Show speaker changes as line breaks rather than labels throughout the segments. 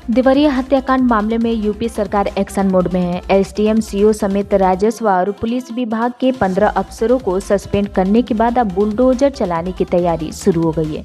देवरिया हत्याकांड मामले में यूपी सरकार एक्शन मोड में है। एसडीएम, सीओ समेत राजस्व और पुलिस विभाग के 15 अफसरों को सस्पेंड करने के बाद अब बुलडोजर चलाने की तैयारी शुरू हो गई है।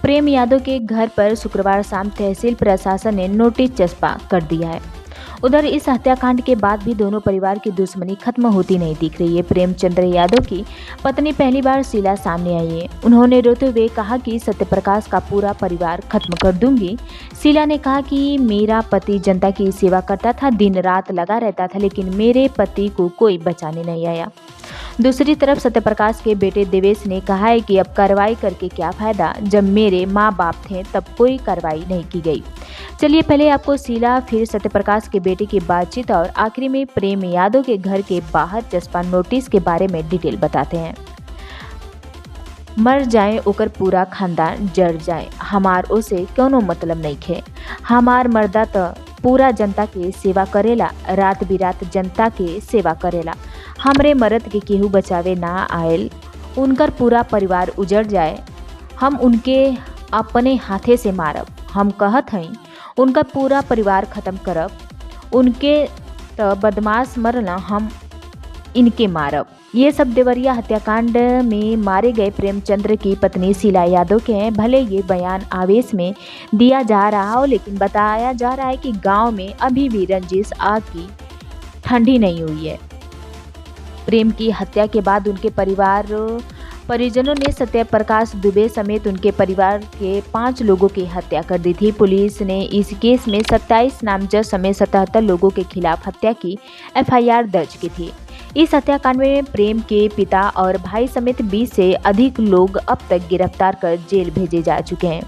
प्रेम यादव के घर पर शुक्रवार शाम तहसील प्रशासन ने नोटिस चस्पा कर दिया है। उधर इस हत्याकांड के बाद भी दोनों परिवार की दुश्मनी खत्म होती नहीं दिख रही है। प्रेमचंद्र यादव की पत्नी पहली बार शीला सामने आई है। उन्होंने रोते हुए कहा कि सत्यप्रकाश का पूरा परिवार खत्म कर दूंगी। शीला ने कहा कि मेरा पति जनता की सेवा करता था, दिन रात लगा रहता था, लेकिन मेरे पति को कोई बचाने नहीं आया। दूसरी तरफ सत्यप्रकाश के बेटे देवेश ने कहा है कि अब कार्रवाई करके क्या फायदा, जब मेरे माँ बाप थे तब कोई कार्रवाई नहीं की गई। चलिए पहले आपको शीला, फिर सत्यप्रकाश के बेटे की बातचीत और आखिरी में प्रेम यादव के घर के बाहर चस्पा नोटिस के बारे में डिटेल बताते हैं। मर जाए ओकर पूरा खानदान जर जाए, हमार ओसे कोनो मतलब नहीं खे। हमार मर्दा त पूरा जनता के सेवा करेला, रात बिरात जनता के सेवा करेला। हमरे मर्द के केहू बचावे ना आयल, उनकर पूरा परिवार उजड़ जाए, हम उनके अपने हाथे से मारब। हम कहत हई उनका पूरा परिवार खत्म करब, उनके त बदमाश मरना, हम इनके मारब। ये सब देवरिया हत्याकांड में मारे गए प्रेमचंद्र की पत्नी शीला यादव के हैं। भले ये बयान आवेश में दिया जा रहा हो, लेकिन बताया जा रहा है कि गांव में अभी भी रंजिश आग की ठंडी नहीं हुई है। प्रेम की हत्या के बाद उनके परिजनों ने सत्यप्रकाश दुबे समेत उनके परिवार के 5 लोगों की हत्या कर दी थी। पुलिस ने इस केस में 27 नामजद समेत 77 लोगों के खिलाफ हत्या की एफआईआर दर्ज की थी। इस हत्याकांड में प्रेम के पिता और भाई समेत 20 से अधिक लोग अब तक गिरफ्तार कर जेल भेजे जा चुके हैं।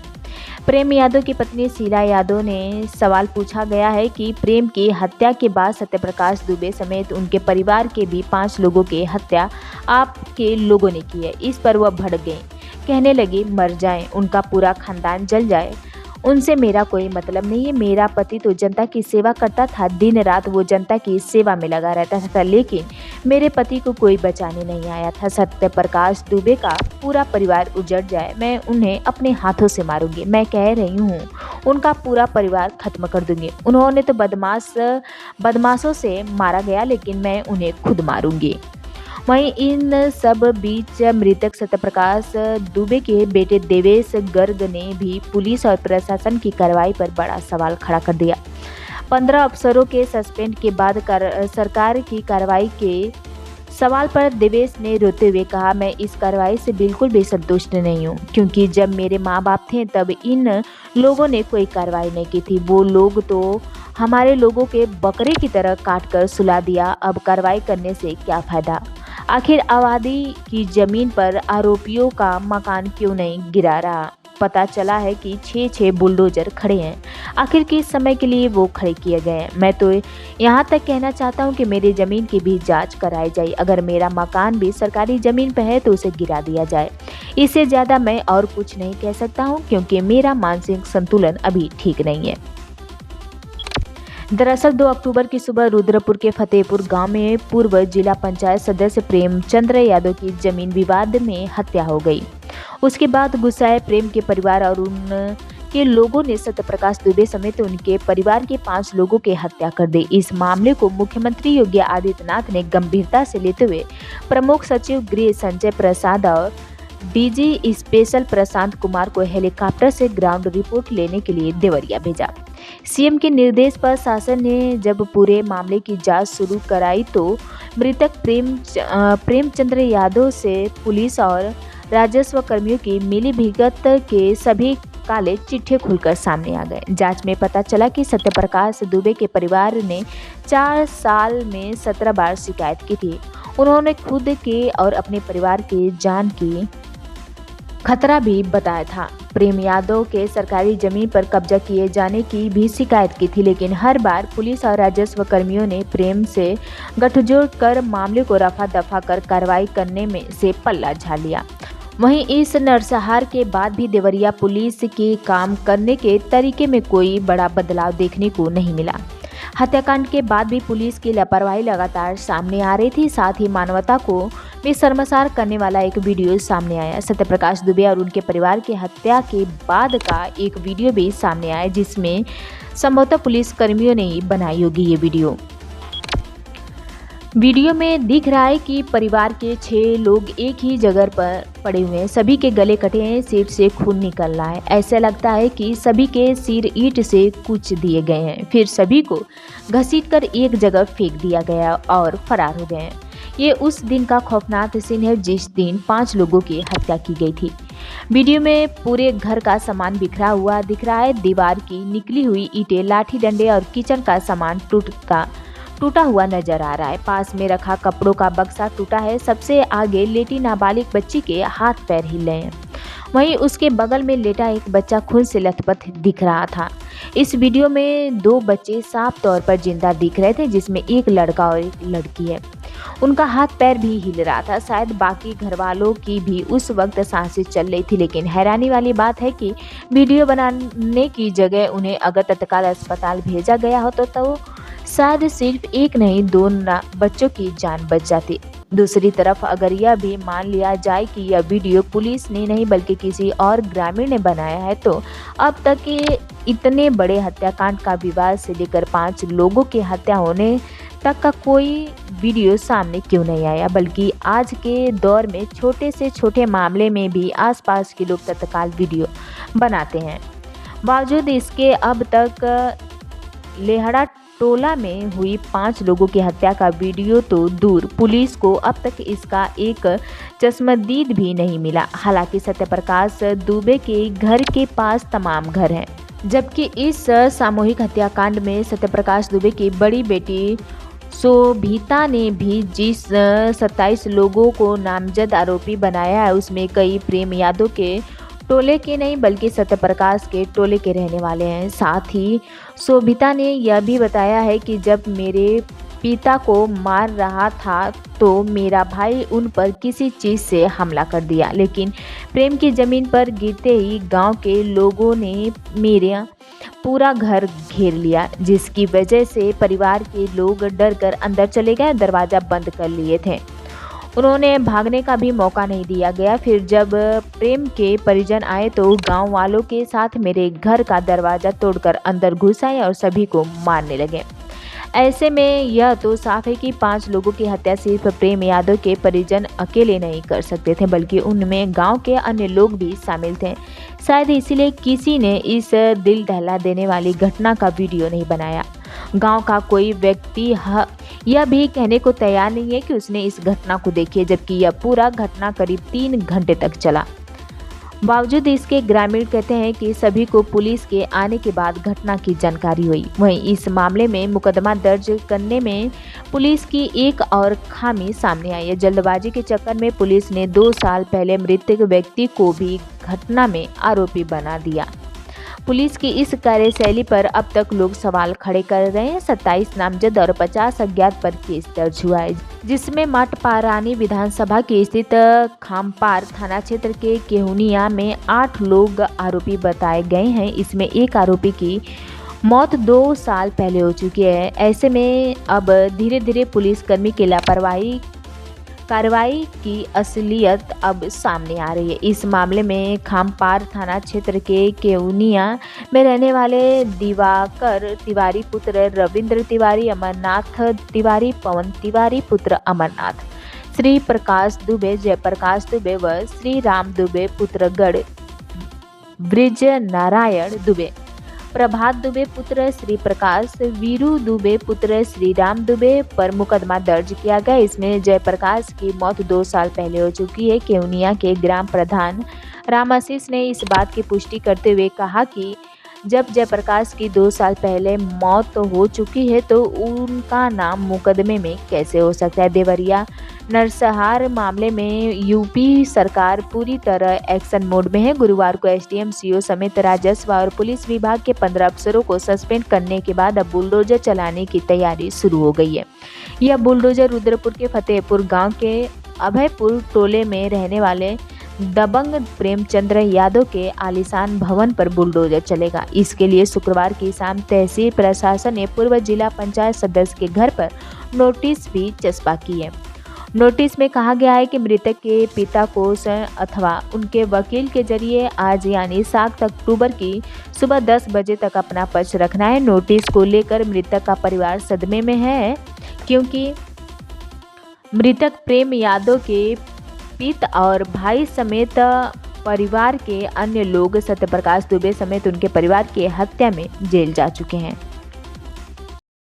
प्रेम यादव की पत्नी शीला यादव ने सवाल पूछा गया है कि प्रेम की हत्या के बाद सत्यप्रकाश दुबे समेत उनके परिवार के भी 5 लोगों की हत्या आपके लोगों ने की है। इस पर वह भड़क गए, कहने लगे मर जाएं, उनका पूरा खानदान जल जाए, उनसे मेरा कोई मतलब नहीं है। मेरा पति तो जनता की सेवा करता था, दिन रात वो जनता की सेवा में लगा रहता था, लेकिन मेरे पति को कोई बचाने नहीं आया था। सत्यप्रकाश दुबे का पूरा परिवार उजड़ जाए, मैं उन्हें अपने हाथों से मारूंगी। मैं कह रही हूँ उनका पूरा परिवार खत्म कर दूंगी। उन्होंने तो बदमाशों से मारा गया, लेकिन मैं उन्हें खुद मारूंगी। वहीं इन सब बीच मृतक सत्यप्रकाश दुबे के बेटे देवेश गर्ग ने भी पुलिस और प्रशासन की कार्रवाई पर बड़ा सवाल खड़ा कर दिया। 15 अफसरों के सस्पेंड के बाद सरकार की कार्रवाई के सवाल पर देवेश ने रोते हुए कहा, मैं इस कार्रवाई से बिल्कुल भी संतुष्ट नहीं हूँ, क्योंकि जब मेरे माँ बाप थे तब इन लोगों ने कोई कार्रवाई नहीं की थी। वो लोग तो हमारे लोगों के बकरे की तरह काट कर सुला दिया। अब कार्रवाई करने से क्या फायदा? आखिर आबादी की जमीन पर आरोपियों का मकान क्यों नहीं गिरा रहा? पता चला है कि 6 बुलडोजर खड़े हैं। आखिर किस समय के लिए वो खड़े किए गए हैं? मैं तो यहाँ तक कहना चाहता हूँ कि मेरी ज़मीन की भी जांच कराई जाए। अगर मेरा मकान भी सरकारी ज़मीन पर है तो उसे गिरा दिया जाए। इससे ज़्यादा मैं और कुछ नहीं कह सकता हूँ, क्योंकि मेरा मानसिक संतुलन अभी ठीक नहीं है। दरअसल 2 अक्टूबर की सुबह रुद्रपुर के फतेहपुर गांव में पूर्व जिला पंचायत सदस्य प्रेमचंद्र यादव की जमीन विवाद में हत्या हो गई। उसके बाद गुस्साए प्रेम के परिवार और उनके लोगों ने सत्यप्रकाश दुबे समेत उनके परिवार के 5 लोगों की हत्या कर दी। इस मामले को मुख्यमंत्री योगी आदित्यनाथ ने गंभीरता से लेते हुए प्रमुख सचिव गृह संजय प्रसाद और डीजी स्पेशल प्रशांत कुमार को हेलीकॉप्टर से ग्राउंड रिपोर्ट लेने के लिए देवरिया भेजा। सीएम के निर्देश पर शासन ने जब पूरे मामले की जांच शुरू कराई तो मृतक प्रेमचंद्र यादव से पुलिस और राजस्व कर्मियों की मिलीभगत के सभी काले चिट्ठे खुलकर सामने आ गए। जांच में पता चला कि सत्यप्रकाश दुबे के परिवार ने 4 साल में 17 बार शिकायत की थी। उन्होंने खुद के और अपने परिवार के जान की खतरा भी बताया था। प्रेम यादव के सरकारी जमीन पर कब्जा किए जाने की भी शिकायत की थी, लेकिन हर बार पुलिस और राजस्व कर्मियों ने प्रेम से गठजोड़ कर मामले को रफा दफा कर कार्रवाई करने में से पल्ला झाड़ लिया। वहीं इस नरसंहार के बाद भी देवरिया पुलिस के काम करने के तरीके में कोई बड़ा बदलाव देखने को नहीं मिला। हत्याकांड के बाद भी पुलिस की लापरवाही लगातार सामने आ रही थी। साथ ही मानवता को में शर्मसार करने वाला एक वीडियो सामने आया। सत्यप्रकाश दुबे और उनके परिवार की हत्या के बाद का एक वीडियो भी सामने आया, जिसमें संभवतः पुलिस कर्मियों ने ही बनाई होगी ये वीडियो में दिख रहा है कि परिवार के 6 लोग एक ही जगह पर पड़े हुए हैं। सभी के गले कटे हैं, सिर से खून निकल रहा है। ऐसा लगता है कि सभी के सिर ईंट से कुच दिए गए हैं, फिर सभी को घसीटकर एक जगह फेंक दिया गया और फरार हो गए हैं। ये उस दिन का खौफनाक सीन है जिस दिन 5 लोगों की हत्या की गई थी। वीडियो में पूरे घर का सामान बिखरा हुआ दिख रहा है। दीवार की निकली हुई ईंटें, लाठी डंडे और किचन का सामान टूटा हुआ नजर आ रहा है। पास में रखा कपड़ों का बक्सा टूटा है। सबसे आगे लेटी नाबालिग बच्ची के हाथ पैर हिल रहे हैं। वहीं उसके बगल में लेटा एक बच्चा खून से लथपथ दिख रहा था। इस वीडियो में 2 बच्चे साफ तौर पर जिंदा दिख रहे थे, जिसमें एक लड़का और एक लड़की है। उनका हाथ पैर भी हिल रहा था। शायद बाकी घर वालों की भी उस वक्त सांसें चल रही थी। लेकिन हैरानी वाली बात है कि वीडियो बनाने की जगह उन्हें अगर तत्काल अस्पताल भेजा गया होता तो शायद सिर्फ एक नहीं 2 बच्चों की जान बच जाती। दूसरी तरफ अगर यह भी मान लिया जाए कि यह वीडियो पुलिस ने नहीं बल्कि किसी और ग्रामीण ने बनाया है, तो अब तक के इतने बड़े हत्याकांड का विवाद से लेकर 5 लोगों की हत्या होने तक का कोई वीडियो सामने क्यों नहीं आया, बल्कि आज के दौर में छोटे से छोटे मामले में भी आसपास के लोग तत्काल वीडियो बनाते हैं। बावजूद इसके अब तक लेहड़ा टोला में हुई 5 लोगों की हत्या का वीडियो तो दूर, पुलिस को अब तक इसका एक चश्मदीद भी नहीं मिला। हालांकि सत्यप्रकाश दुबे के घर के पास तमाम घर हैं, जबकि इस सामूहिक हत्याकांड में सत्यप्रकाश दुबे की बड़ी बेटी शोभिता ने भी जिस 27 लोगों को नामजद आरोपी बनाया है, उसमें कई प्रेम यादव के टोले के नहीं बल्कि सत्यप्रकाश के टोले के रहने वाले हैं। साथ ही शोभिता ने यह भी बताया है कि जब मेरे पिता को मार रहा था तो मेरा भाई उन पर किसी चीज़ से हमला कर दिया, लेकिन प्रेम की ज़मीन पर गिरते ही गांव के लोगों ने मेरा पूरा घर घेर लिया, जिसकी वजह से परिवार के लोग डर कर अंदर चले गए, दरवाज़ा बंद कर लिए थे। उन्होंने भागने का भी मौका नहीं दिया गया। फिर जब प्रेम के परिजन आए तो गांव वालों के साथ मेरे घर का दरवाज़ा तोड़कर अंदर घुस आए और सभी को मारने लगे। ऐसे में यह तो साफ है कि 5 लोगों की हत्या सिर्फ प्रेम यादव के परिजन अकेले नहीं कर सकते थे, बल्कि उनमें गांव के अन्य लोग भी शामिल थे। शायद इसीलिए किसी ने इस दिल दहला देने वाली घटना का वीडियो नहीं बनाया। गांव का कोई व्यक्ति यह भी कहने को तैयार नहीं है कि उसने इस घटना को देखी है, जबकि यह पूरा घटना करीब 3 घंटे तक चला। बावजूद इसके ग्रामीण कहते हैं कि सभी को पुलिस के आने के बाद घटना की जानकारी हुई। वहीं इस मामले में मुकदमा दर्ज करने में पुलिस की एक और खामी सामने आई है। जल्दबाजी के चक्कर में पुलिस ने 2 साल पहले मृतक व्यक्ति को भी घटना में आरोपी बना दिया। पुलिस की इस कार्यशैली पर अब तक लोग सवाल खड़े कर रहे हैं। 27 नामजद और 50 अज्ञात पर केस दर्ज हुआ है, जिसमें माटपारानी विधानसभा के स्थित खामपार थाना क्षेत्र के केहुनिया में 8 लोग आरोपी बताए गए हैं। इसमें एक आरोपी की मौत 2 साल पहले हो चुकी है। ऐसे में अब धीरे धीरे पुलिसकर्मी की लापरवाही कार्रवाई की असलियत अब सामने आ रही है। इस मामले में खामपार थाना क्षेत्र के केउनिया में रहने वाले दिवाकर तिवारी पुत्र रविंद्र तिवारी, अमरनाथ तिवारी, पवन तिवारी पुत्र अमरनाथ, श्री प्रकाश दुबे, जयप्रकाश दुबे व श्री राम दुबे पुत्र गढ़ ब्रिज नारायण दुबे, प्रभात दुबे पुत्र श्री प्रकाश, वीरू दुबे पुत्र श्री राम दुबे पर मुकदमा दर्ज किया गया। इसमें जयप्रकाश की मौत 2 साल पहले हो चुकी है। केउनिया के ग्राम प्रधान राम आशीष ने इस बात की पुष्टि करते हुए कहा कि जब जयप्रकाश की 2 साल पहले मौत हो चुकी है तो उनका नाम मुकदमे में कैसे हो सकता है। देवरिया नरसंहार मामले में यूपी सरकार पूरी तरह एक्शन मोड में है। गुरुवार को एसडीएम, सीओ समेत राजस्व और पुलिस विभाग के 15 अफसरों को सस्पेंड करने के बाद अब बुलडोजर चलाने की तैयारी शुरू हो गई है। यह बुलडोजर रुद्रपुर के फतेहपुर गांव के अभयपुर टोले में रहने वाले दबंग प्रेमचंद्र यादव के आलीशान भवन पर बुलडोजर चलेगा। इसके लिए शुक्रवार की शाम तहसील प्रशासन ने पूर्व जिला पंचायत सदस्य के घर पर नोटिस भी चस्पा की है। नोटिस में कहा गया है कि मृतक के पिता को स्वयं अथवा उनके वकील के जरिए आज यानी 7 अक्टूबर की सुबह 10 बजे तक अपना पक्ष रखना है। नोटिस को लेकर मृतक का परिवार सदमे में है, क्योंकि मृतक प्रेम यादव के पिता और भाई समेत परिवार के अन्य लोग सत्यप्रकाश दुबे समेत उनके परिवार की हत्या में जेल जा चुके हैं।